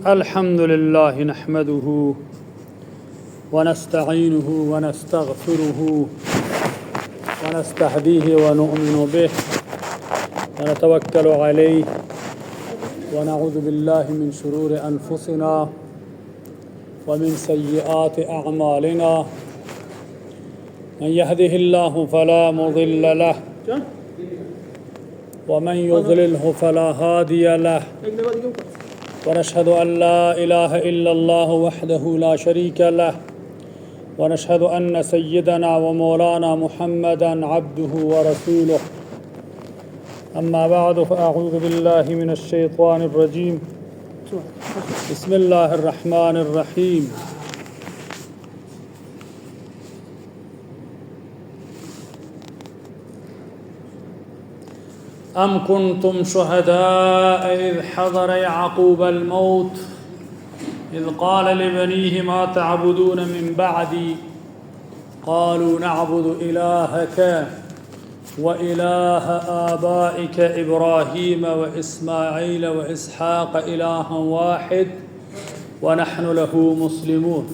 الحمد لله نحمده ونستعينه ونستغفره ونستهديه ونؤمن به ونتوكل عليه ونعوذ بالله من شرور أنفسنا ومن سيئات أعمالنا من يهده الله فلا مضل له ومن يضلله فلا هادي له ونشهد أن لا إله إلا الله وحده لا شريك له ونشهد أن سيدنا ومولانا محمدا عبده ورسوله أما بعد فأعوذ بالله من الشيطان الرجيم بسم الله الرحمن الرحيم أم كنتم شهداء إذ حضر يعقوب الموت إذ قال لبنيه ما تعبدون من بعدي قالوا نعبد إلهك وإله آبائك إبراهيم وإسماعيل وإسحاق إلها واحد ونحن له مسلمون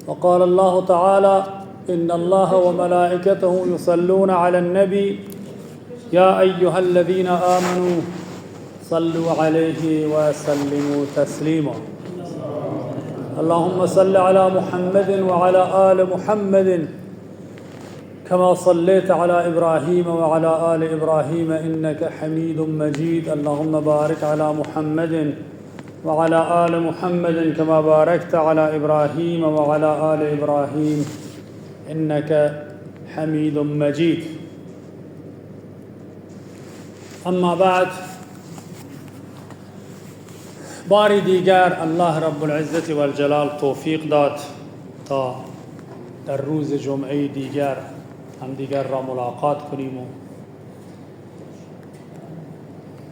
وقال الله تعالى إن الله وملائكته يصلون على النبي يا أيها الذين آمنوا صلوا عليه وسلموا تسليما اللهم صل على محمد وعلى آل محمد كما صليت على إبراهيم وعلى آل إبراهيم إنك حميد مجيد اللهم بارك على محمد وعلى آل محمد كما باركت على إبراهيم وعلى آل إبراهيم إنك حميد مجيد اما بعد باری دیگر الله رب العزت و الجلال توفیق داد تا در روز جمعه دیگر هم دیگر را ملاقات کنیم و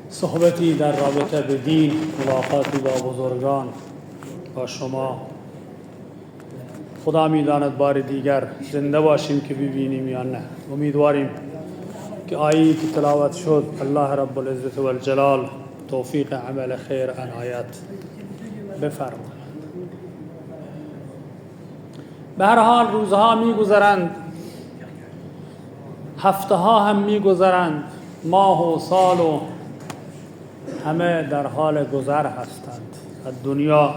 صحبتی در رابطه به دین، ملاقاتی با بزرگان، با شما. خدا می‌داند بار دیگر زنده باشیم که ببینیم یا نه. امیدواریم که آیه‌ای که تلاوت شد الله رب العزت و الجلال توفیق عمل خیر عنایت بفرماید. به هر حال روزها می‌گذرند، هفته‌ها هم می‌گذرند، ماه و سال و همه در حال گذر هستند. الدنیا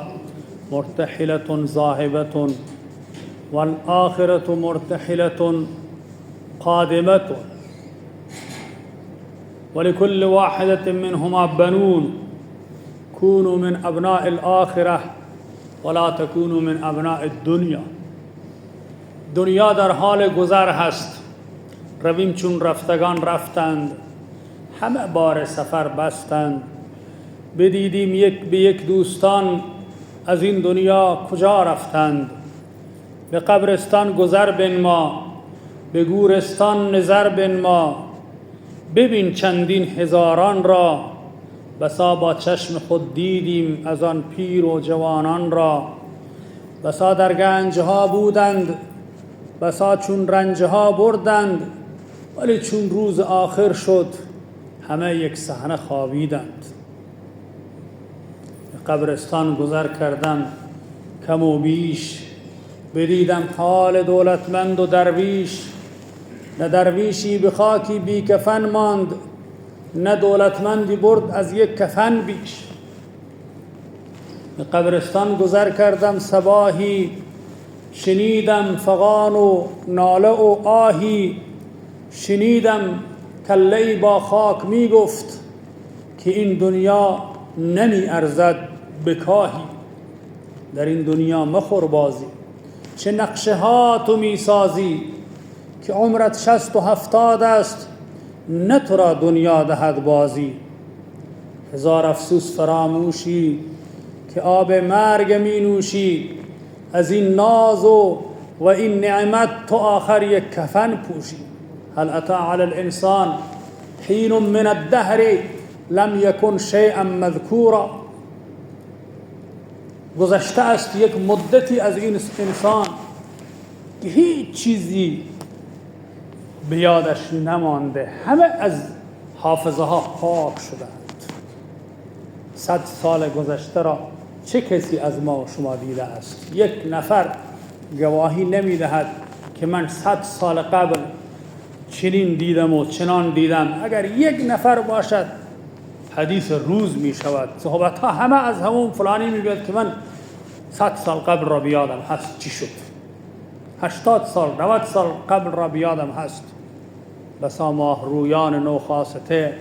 مرتحلة ذاهبة والآخرة مرتحلة قادمة ولكل واحدة منهما بنون كونوا من ابناء الآخرة ولا تكونوا من ابناء الدنيا. دنیا در حال گذر هست، رویم چون رفتگان رفتند، همه بار سفر بستند. بدیدیم به یک دوستان از این دنیا کجا رفتند. به قبرستان گذر بنما، به گورستان نظر بنما. ببین چندین هزاران را، بسا با چشم خود دیدیم از آن پیر و جوانان را. بسا در گنجها بودند، بسا چون رنجها بردند، ولی چون روز آخر شد همه یک صحنه خوابیدند. قبرستان گذر کردم کم و بیش، بدیدم حال دولتمند و درویش. نه درویشی به خاکی بی کفن ماند، نه دولتمندی برد از یک کفن بیش. به قبرستان گذر کردم صباحی، شنیدم فغان و ناله و آهی. شنیدم کله‌ای با خاک می گفت که این دنیا نمی ارزد به کاهی. در این دنیا مخور بازی، چه نقشه ها تو می سازی که عمرت 60 و 70 است، نه تو را دنیا دهد بازی. هزار افسوس فراموشی که آب مرگ می نوشی. از این ناز و این نعمت تو آخر یک کفن پوشی. هل اتی علی الانسان حین من الدهر لم یکن شیئا مذکورا. گذشته است یک مدتی از این انسان که هیچ چیزی به یادش نمانده، همه از حافظه ها پاک شدند. 100 سال گذشته را چه کسی از ما و شما دیده است؟ یک نفر گواهی نمی دهد که من 100 سال قبل چنین دیدم و چنان دیدم. اگر یک نفر باشد حدیث روز می شود. صحبت ها همه از همون فلانی می بیاد که من 100 سال قبل را بیادم هست چی شد، 80 سال 90 سال قبل را بیادم هست. بسا ماه رویان نو خاسته،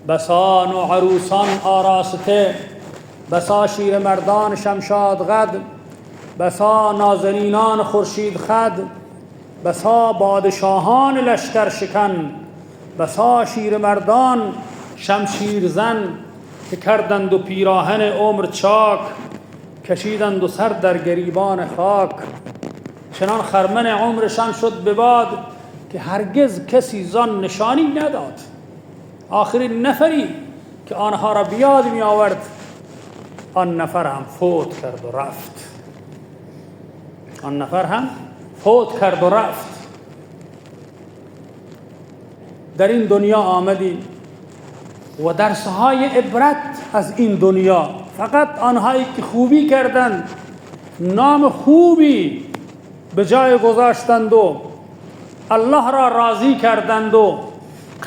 بسا نو عروسان آراسته، بسا شیر مردان شمشاد غد، بسا نازنینان خورشید خد، بسا بادشاهان لشکر شکن، بسا شیر مردان شمشیر زن که کردند و پیراهن عمر چاک، کشیدند و سر در گریبان خاک. چنان خرمن عمرشان شد به باد که هرگز کسی زان نشانی نداد. آخرین نفری که آنها را بیاد می آورد آن نفر هم فوت کرد و رفت. آن نفر هم فوت کرد و رفت. در این دنیا آمدیم و درسهای عبرت از این دنیا، فقط آنهایی که خوبی کردند، نام خوبی به جای گذاشتند و الله را راضی کردند و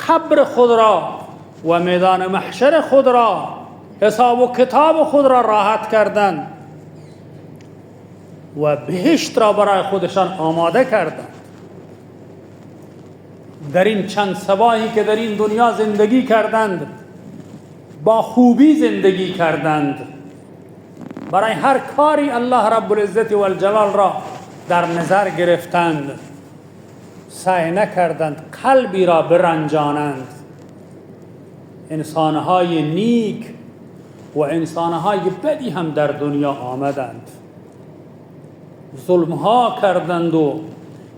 قبر خود را و میدان محشر خود را، حساب و کتاب خود را راحت کردند و بهشت را برای خودشان آماده کردند. در این چند سباهی که در این دنیا زندگی کردند با خوبی زندگی کردند، برای هر کاری الله رب العزت و الجلال را در نظر گرفتند، سعی نکردند قلبی را برنجانند. انسانهای نیک و انسانهای بدی هم در دنیا آمدند، ظلمها کردند و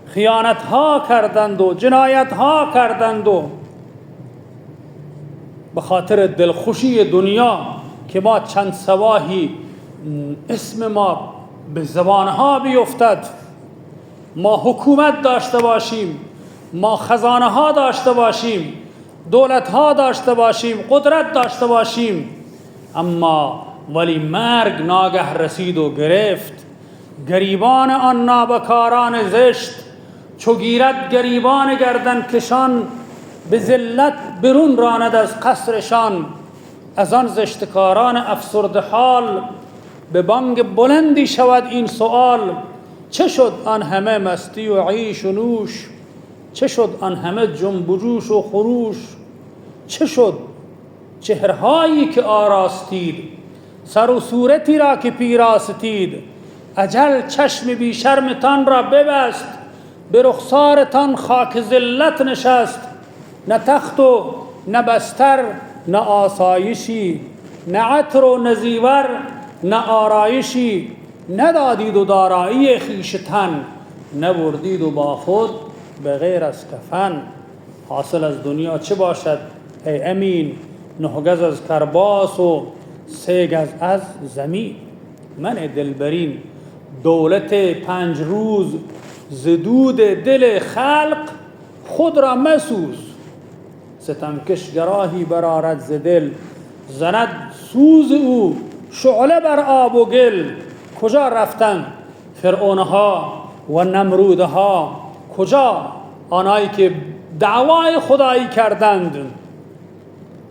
خیانتها کردند و جنایتها کردند و به خاطر دلخوشی دنیا که ما چند سواهی اسم ما به زبانها بیفتد، ما حکومت داشته باشیم، ما خزانه ها داشته باشیم، دولت ها داشته باشیم، قدرت داشته باشیم، اما ولی مرگ ناگه رسید و گرفت. گریبان آن نابکاران زشت چو گیرد گریبان گردن کشان، به ذلت برون راند از قصرشان. از آن زشتکاران افسرده حال به بانگ بلندی شود این سؤال. چه شد آن همه مستی و عیش و نوش؟ چه شد آن همه جنب و جوش و خروش؟ چه شد چهرهایی که آراستید، سر و صورتی را که پیراستید؟ اجل چشم بی شرمتان را ببست، به رخسارتان خاک ذلت نشست. نه تخت و نه بستر نه آسایشی، نه عطر و نه زیور نه آرایشی. ندادید و دارایی خویشتن، نبردید و با خود به غیر از کفن. حاصل از دنیا چه باشد ای امین؟ 9 گز از کرباس و 3 گز از زمین. من دلبرین دولت 5 روز زدود دل خلق خود را مسوز. ستمکش گراهی برآرد ز دل، زند سوز او شعله بر آب و گل. کجا رفتن فرعونها و نمرودها؟ کجا آنهایی که دعوای خدایی کردند،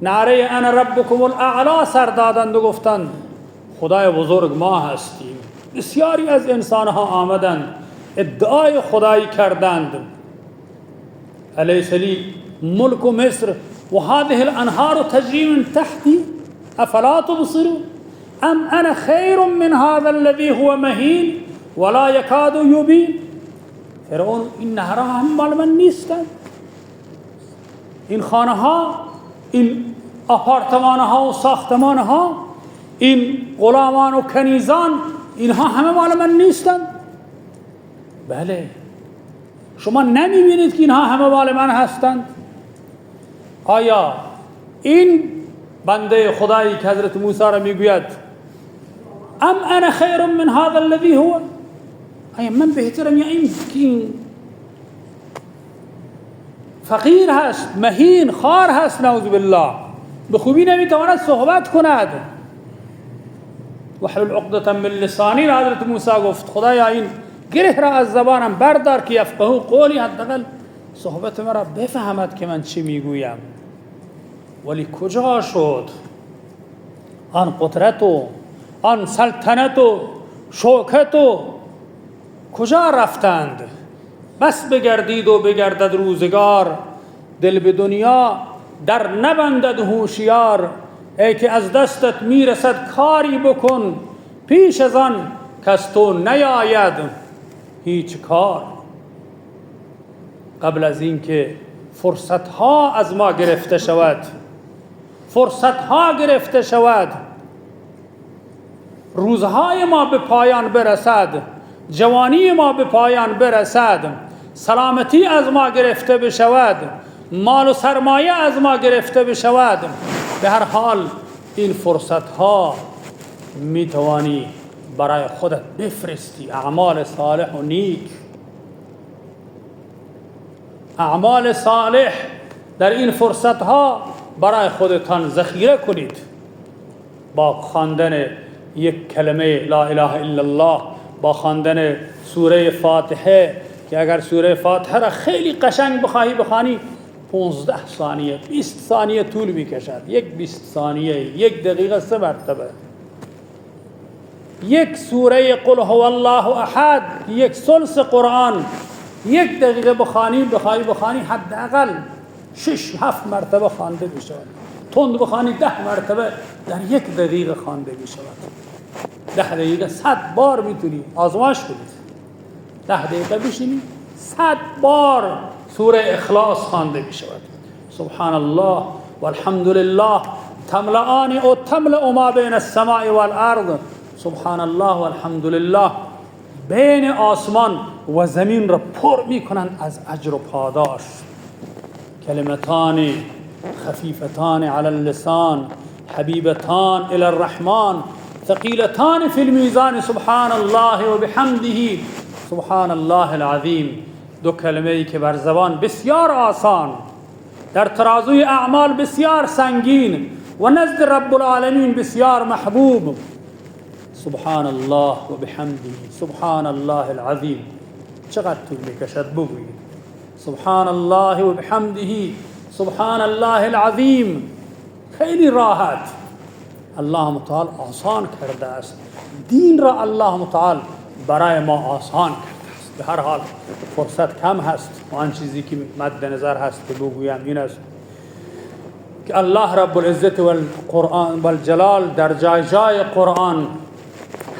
نعره انا ربکم الاعلی سر دادند و گفتند خدای بزرگ ما هستیم. بسیاری از انسانها آمدند ادعای خدایی کردند. الیس لی ملک مصر و هذه الانهار تجری من تحتی افلا تبصرون ام انا خیر من هذا الذي هو مهین ولا یکاد یبین. فرعون این نهرها هم مال من نیستند، این خانه ها، این آپارتمان ها و ساختمان ها، این غلامان و کنیزان، اینها همه مال من نیستند؟ بله. شما نمیبینید که اینها همه مال من هستند؟ آیا این بنده خدایی که حضرت موسی را میگوید ام انا خیر من هذا الذي هو، آیا من بهترم یا این فقیر هست، مهین، خوار هست، نعوذ بالله، به خوبی نمیتواند صحبت کند، واحلل عقدة من لسانی را حضرت موسی گفت خدایا این گره را از زبانم بردار که یفقهوا قولی، حداقل صحبت مرا بفهمد که من چی میگویم. ولی کجا شد آن قدرت و آن سلطنت و شوکت و کجا رفتند؟ بس بگردید و بگردد روزگار، دل به دنیا در نبندد هوشیار. ای که از دستت میرسد کاری بکن، پیش از آن کس تو نیاید هیچ کار. قبل از اینکه فرصتها از ما گرفته شود، فرصتها گرفته شود، روزهای ما به پایان برسد، جوانی ما به پایان برسد، سلامتی از ما گرفته بشود، مال و سرمایه از ما گرفته بشود، به هر حال این فرصتها میتوانی برای خودت بفرستی. اعمال صالح و نیک، اعمال صالح در این فرصتها برای خودتان ذخیره کنید. با خواندن یک کلمه لا اله الا الله، با خواندن سوره فاتحه، که اگر سوره فاتحه را خیلی قشنگ بخوانی 15 ثانیه 20 ثانیه طول میکشد. یک 20 ثانیه، یک دقیقه 3 مرتبه. یک سوره قل هو الله احد، یک ثلث قرآن، یک دقیقه بخوانی حداقل 6-7 مرتبه خوانده بشود. تند بخوانی 10 مرتبه در یک دقیقه خوانده بشود. 10 دقیقه 100 بار میتونی آزمایش کنید. 10 دقیقه بشینی 100 بار سوره اخلاص خوانده بشود. سبحان الله والحمد لله تملأان او تملأ ما بین السماء والارض. سبحان الله والحمد لله بین آسمان و زمین را پر میکنند از اجر و پاداش. کلمتان خفیفتان علی اللسان حبیبتان الی الرحمن ثقیلتان فی المیزان سبحان الله و بحمده سبحان الله العظیم. دو کلمه ای که بر زبان بسیار آسان، در ترازوی اعمال بسیار سنگین و نزد رب العالمین بسیار محبوب. سبحان الله و بحمده سبحان الله العظیم. چقدر طول میکشد بگویید سبحان الله و بحمده سبحان الله العظیم. خیلی راحت الله متعال آسان کرده است. دین را الله متعال برای ما آسان کرده است. به هر حال فرصت کم هست و آن چیزی که مد نظر هست که بگویم این است که الله رب العزت و القرآن و الجلال در جای جای قرآن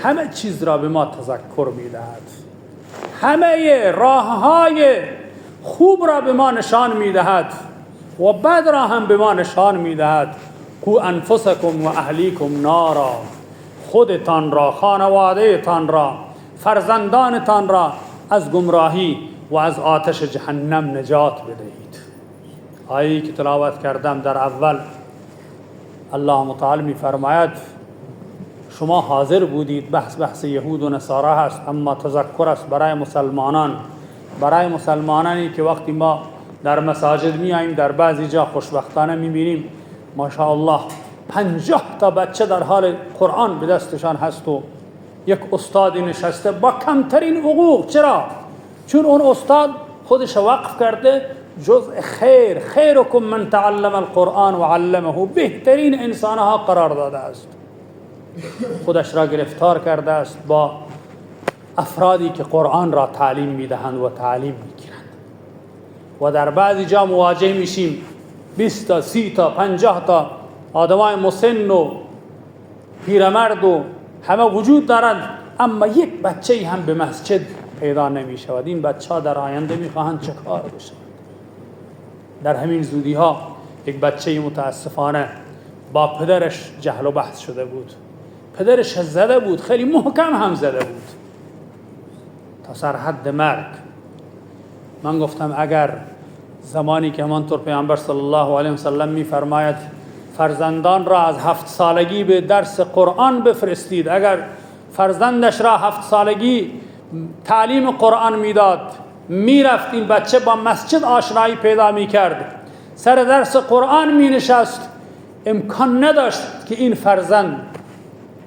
همه چیز را به ما تذکر میدهد، همه راههای خوب را به ما نشان میدهد و بد را هم به ما نشان میدهد. کو انفسکم و اهلیکم نارا، خودتان را، خانواده تان را، فرزندانتان را از گمراهی و از آتش جهنم نجات بدهید. آیه‌ای که تلاوت کردم در اول الله متعال می فرماید شما حاضر بودید، بحث یهود و نصارا هست، اما تذکر است برای مسلمانان، برای مسلمانانی که وقتی ما در مساجد می آییم در بعضی جا خوشبختانه می بینیم ماشاءالله 50 تا بچه در حال قرآن به دستشان هست و یک استادی نشسته با کمترین حقوق. چرا؟ چون اون استاد خودش وقف کرده جزء خیرکم من تعلم القرآن و علمه، بهترین انسانها قرار داده است. خودش را گرفتار کرده است با افرادی که قرآن را تعلیم میدهند و تعلیم میگیرند و در بعضی جا مواجه میشیم 20 تا 30 تا 50 تا آدمای مسن و پیرمرد و همه وجود دارند، اما یک بچه هم به مسجد پیدا نمی شود. این بچه ها در آینده میخواهند چه کار بشود؟ در همین زودی ها یک بچه متاسفانه با پدرش جهل و بحث شده بود. پدرش زده بود، خیلی محکم هم زده بود تا سرحد مرگ. من گفتم اگر زمانی که همانطور پیامبر صلی الله علیه و سلم میفرماید فرزندان را از 7 سالگی به درس قرآن بفرستید، اگر فرزندش را 7 سالگی تعلیم قرآن میداد، میرفت این بچه با مسجد آشنایی پیدا میکرد، سر درس قرآن مینشست، امکان نداشت که این فرزند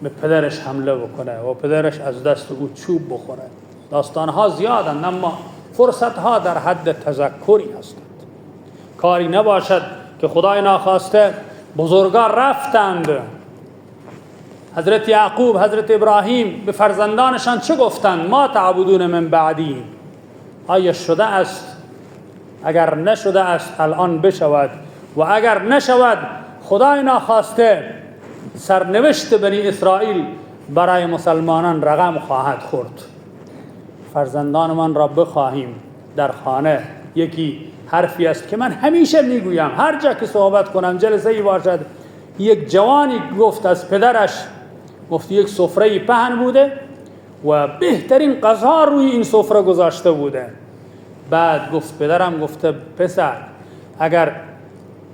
به پدرش حمله بکنه و پدرش از دست او چوب بخوره. داستانها زیادند اما فرصتها در حد تذکری هستند. کاری نباشد که خدای ناخواسته بزرگان رفتند. حضرت یعقوب، حضرت ابراهیم به فرزندانشان چه گفتند؟ ما تعبدون من بعدی. آیا شده است؟ اگر نشده است الان بشود، و اگر نشود خدای ناخواسته سرنوشت بنی اسرائیل برای مسلمانان رقم خواهد خورد. فرزندان من را بخواهیم در خانه. یکی حرفی است که من همیشه میگویم هر جا که صحبت کنم، جلسه ای باشد، یک جوانی گفت از پدرش، گفت یک سفره پهن بوده و بهترین غذا روی این سفره گذاشته بوده. بعد گفت پدرم گفته پسر اگر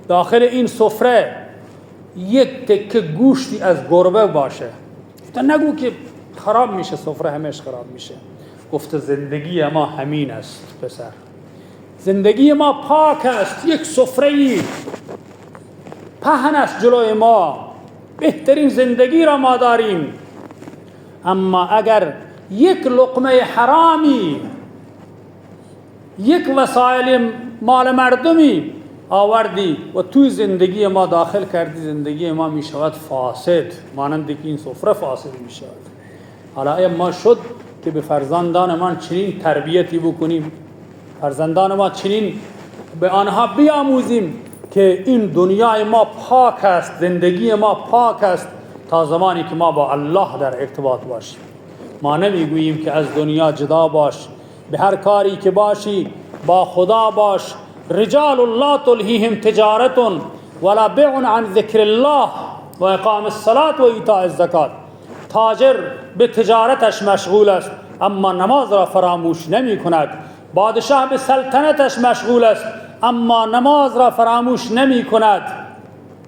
داخل این سفره یک تکه گوشتی از گربه باشه، گفته نگو که خراب میشه، سفره همیشه خراب میشه. گفته زندگی ما همین است پسر، زندگی ما پاک است، یک سفره پهن است جلوی ما، بهترین زندگی را ما داریم. اما اگر یک لقمه حرامی، یک وسایل مال مردمی آوردی و توی زندگی ما داخل کردی، زندگی ما می شود فاسد، مانند که این سفره فاسد می شود. حالا ما شد که به فرزندان ما چنین تربیتی بکنیم، فرزندان ما چنین به آنها بیاموزیم که این دنیای ما پاک است، زندگی ما پاک است، تا زمانی که ما با الله در ارتباط باشیم. ما نمیگوییم که از دنیا جدا باش، به هر کاری که باشی با خدا باش. رجال لا تلهیهم تجارت ولا بیع عن ذکر الله و اقام الصلاة و ایتاء الزکات. تاجر به تجارتش مشغول است اما نماز را فراموش نمی کند. بادشاه به سلطنتش مشغول است اما نماز را فراموش نمی کند.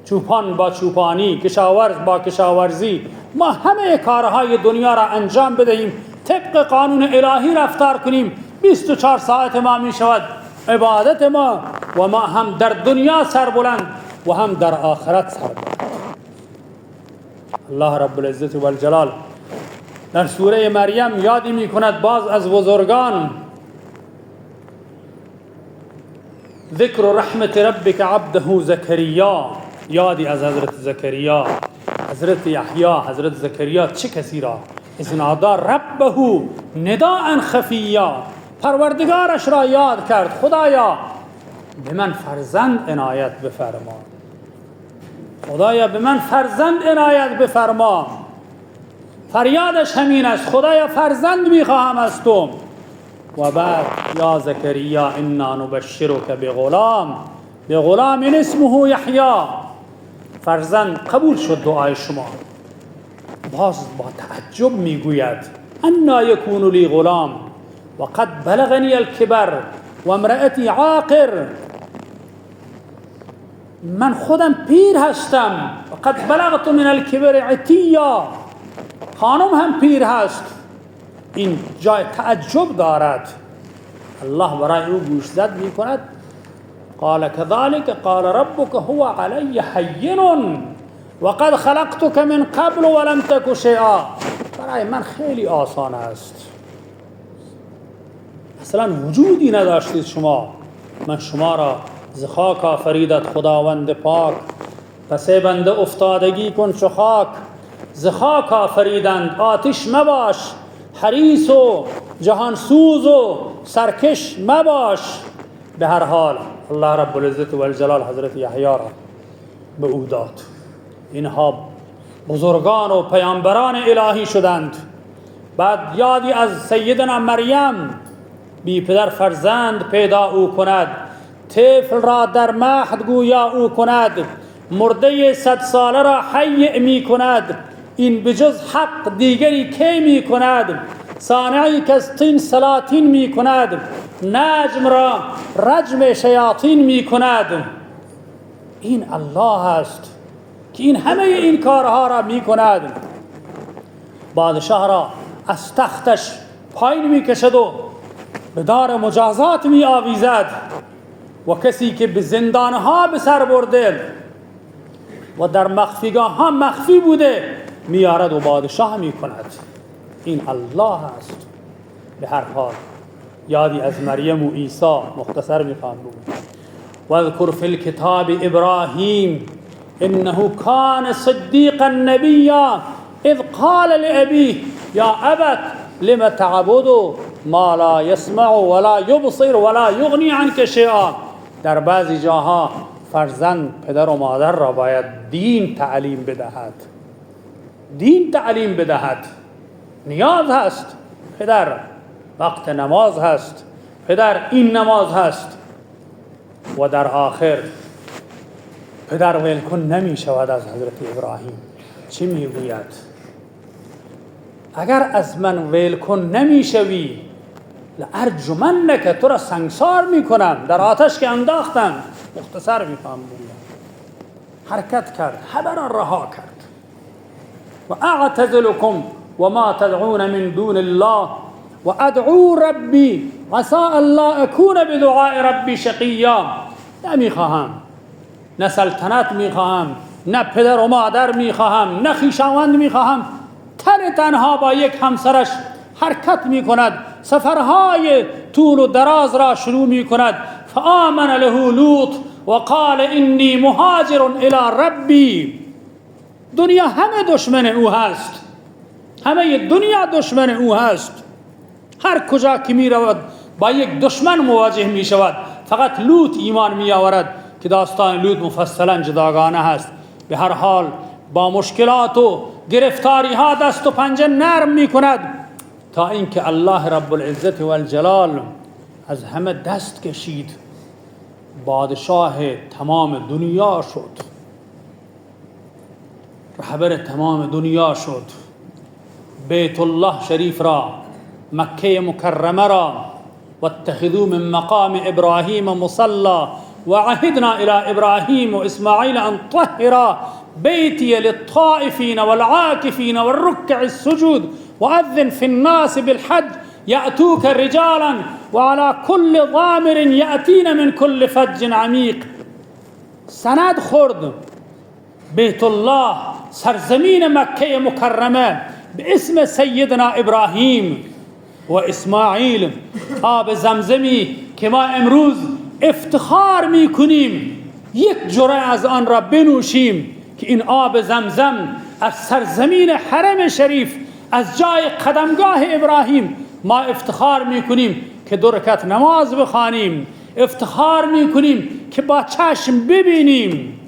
چوپان با چوپانی، کشاورز با کشاورزی، ما همه کارهای دنیا را انجام بدهیم، طبق قانون الهی رفتار کنیم. 24 ساعت ما می شود عبادت ما و ما هم در دنیا سربلند و هم در آخرت سربلند. الله رب العزت و الجلال در سوره مریم یادی می کند باز از بزرگان. ذکر رحمت ربک عبده زکریا، یادی از حضرت زکریا، حضرت یحیی، حضرت زکریا چه کسی را اذ نادى ربه نداء خفیا، پروردگارش را یاد کرد، خدایا به من فرزند عنایت بفرما، خدایا به من فرزند عنایت بفرما. فریادش همین است، خدایا فرزند میخواهم از تو. و بعد یا زکریا انا نبشرک بغلام اسمه یحیی، فرزند قبول شد دعای شما. باز با تعجب میگوید انا یکون لی غلام و قد بلغنی الكبر و امرأتی عاقر، من خودم پیر هستم و قد بلغت من الكبر عتیا، خانم هم پیر هست. این جای تعجب دارد. الله برای او گوشزد می کند. قال كذلك قال ربك هو علی حین و قد خلقتك من قبل ولم تك شیئا، برای من خیلی آسان است، اصلا وجودی نداشتید شما، من شما را ز خاک آفریدت خداوند پاک، پس ای بنده افتادگی کن چو خاک، ز خاک آفریدند آتش مباش، حریص و جهانسوز و سرکش مباش. به هر حال الله رب العزت و الجلال حضرت یحیی را به او داد. اینها بزرگان و پیامبران الهی شدند. بعد یادی از سیدنا مریم، بی پدر فرزند پیدا او کند، طفل را در مهد گویا او کند، مرده 100 ساله را حی می کند. این بجز حق دیگری کی می کند؟ صانعی که از طین سلاطین می کند، نجم را رجم شیاطین می کند. این الله است که این همه این کارها را می کند. بادشاه را از تختش پایین می کشد و به دار مجازات می آویزد، و کسی که به زندانها به سر برده و در مخفیگاه ها مخفی بوده میارد و بادشاه میکند. این الله است. به هر حال یادی از مریم و عیسی مختصر میخوام بگم. واذکر فی الکتاب ابراهیم انه کان صدیقا نبیا اذ قال لابیه یا ابت لم تعبد ما لا يسمع ولا يبصر ولا یغنی عنک شیئا. در بعضی جاها فرزند پدر و مادر را باید دین تعلیم بدهد. دین تعلیم بدهد. نیاز هست پدر، وقت نماز هست پدر، این نماز هست. و در آخر پدر ولکن نمی شود از حضرت ابراهیم. چی می گوید؟ اگر از من ولکن نمی شوی لارجمنک، تو را سنگسار می کنم، در آتش که انداختم. مختصر می فهم بگویم. حرکت کرد، همه را رها کرد. و اعتزلکم و ما تدعون من دون الله و ادعو ربی عسى الله اکون بدعاء ربی شقیا. نمیخواهم، نه سلطنت میخواهم، نه پدر و مادر میخواهم، نه خویشاوند میخواهم. تنها با یک همسرش حرکت میکند، سفرهای طول و دراز را شروع میکند. فآمن له لوط و قال انی مهاجر الی ربی. دنیا همه دشمن او هست، همه دنیا دشمن او هست. هر کجا که می رود با یک دشمن مواجه می شود. فقط لوط ایمان می آورد که داستان لوط مفصلا جداگانه هست. به هر حال با مشکلات و گرفتاری ها دست و پنجه نرم می کند تا اینکه الله رب العزت و الجلال از همه دست کشید. بادشاه تمام دنیا شد، رهبر تمام دنیا شد. بیت الله شریف را، مکه مکرمه را، واتخذوا من مقام ابراهیم مصلا وعهدنا الى ابراهیم و اسماعیل ان طهرا بیتی للطائفین والعاکفین والرکع السجود واذن في الناس بالحج یأتوک رجالا وعلى كل ضامر یأتین من كل فج عمیق. سند خورد بیت الله، سرزمین مکه مکرمه، به اسم سیدنا ابراهیم و اسماعیل. آب زمزمی که ما امروز افتخار میکنیم یک جرعه از آن را بنوشیم، که این آب زمزم از سرزمین حرم شریف، از جای قدمگاه ابراهیم ما افتخار میکنیم که 2 رکعت نماز بخوانیم، افتخار میکنیم که با چشم ببینیم.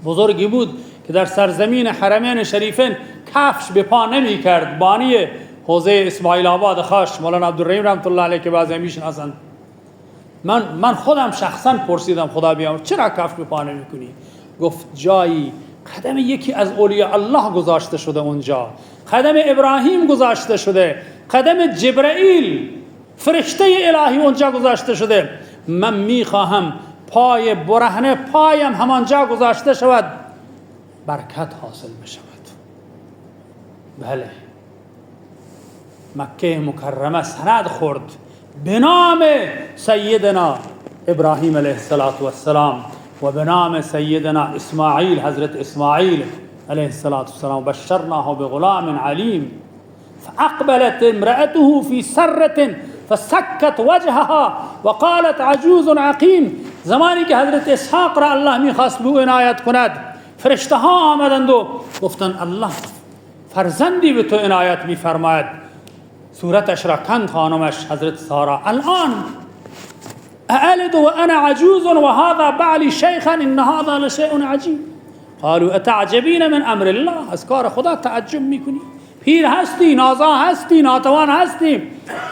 بزرگی بود که در سرزمین حرمین شریفین کفش به پا نمی کرد. بانی حوزه اسماعیل آباد خاش مولانا عبدالرحیم رحمت الله علیه که بعضی میشناسند، من خودم شخصا پرسیدم خدا بیامرز چرا کفش به پا نمی کنی؟ گفت جایی قدم یکی از اولیاء الله گذاشته شده اونجا، قدم ابراهیم گذاشته شده، قدم جبرائیل فرشته الهی اونجا گذاشته شده. من میخواهم پای برهنه پایم همانجا گذاشته شود، برکت حاصل بشود. بله، مکه مکرمه سند خورد به نام سیدنا ابراهیم علیه السلام و به نام سیدنا اسماعیل، حضرت اسماعیل علیه السلام. بشرناه بغلام علیم فاقبلت امرأته في سرة فسكت وجهها وقالت عجوز عقیم. زمانی که حضرت اسحاق را الله میخواست به او عنایت کند، فرشته ها آمدند و گفتند الله فرزندی به تو عنایت میفرماید. صورتش را کند خانمش حضرت سارا. الان االد و انا عجوز و هذا بعلی شیخا ان هذا لشیء عجیب. قالوا اتعجبین من امر الله. از کار خدا تعجب میکنی؟ پیر هستی، نازا هستی، ناتوان هستی،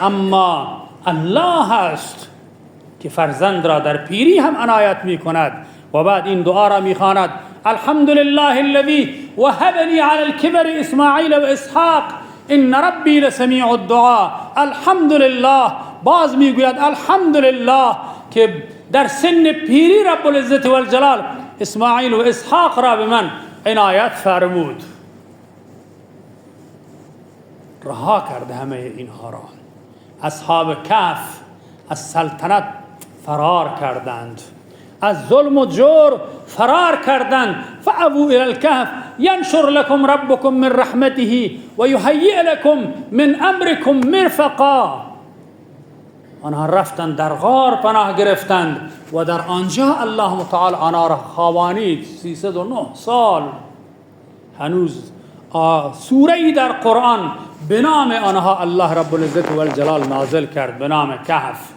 اما الله هست که فرزند را در پیری هم عنایت میکند. و بعد این دعا را میخواند: الحمد لله الذي وهب لي على الكبر اسماعیل و اسحاق ان ربی لسمیع الدعاء. الحمد لله، باز میگوید الحمد لله که در سن پیری رب العزت و الجلال اسماعیل و اسحاق را به من عنایت فرمود. رها کرده همه اینها را. اصحاب کهف از سلطنت فرار کردند، از ظلم و جور فرار کردند. فابوا الى الكهف ینشر لكم ربكم من رحمته و یهیئ لكم من امركم مرفقا. آنها رفتند در غار پناه گرفتند و در آنجا الله متعال آنها را خوابانید 309 سال. هنوز سوره‌ای در قرآن به نام آنها الله رب العزت و الجلال نازل کرد به نام کهف.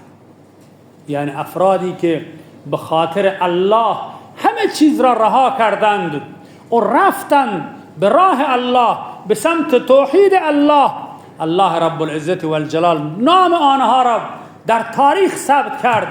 یعنی افرادی که به خاطر الله همه چیز را رها کردند و رفتند به راه الله، به سمت توحید الله. الله رب العزت و الجلال نام آنها را در تاریخ ثبت کرد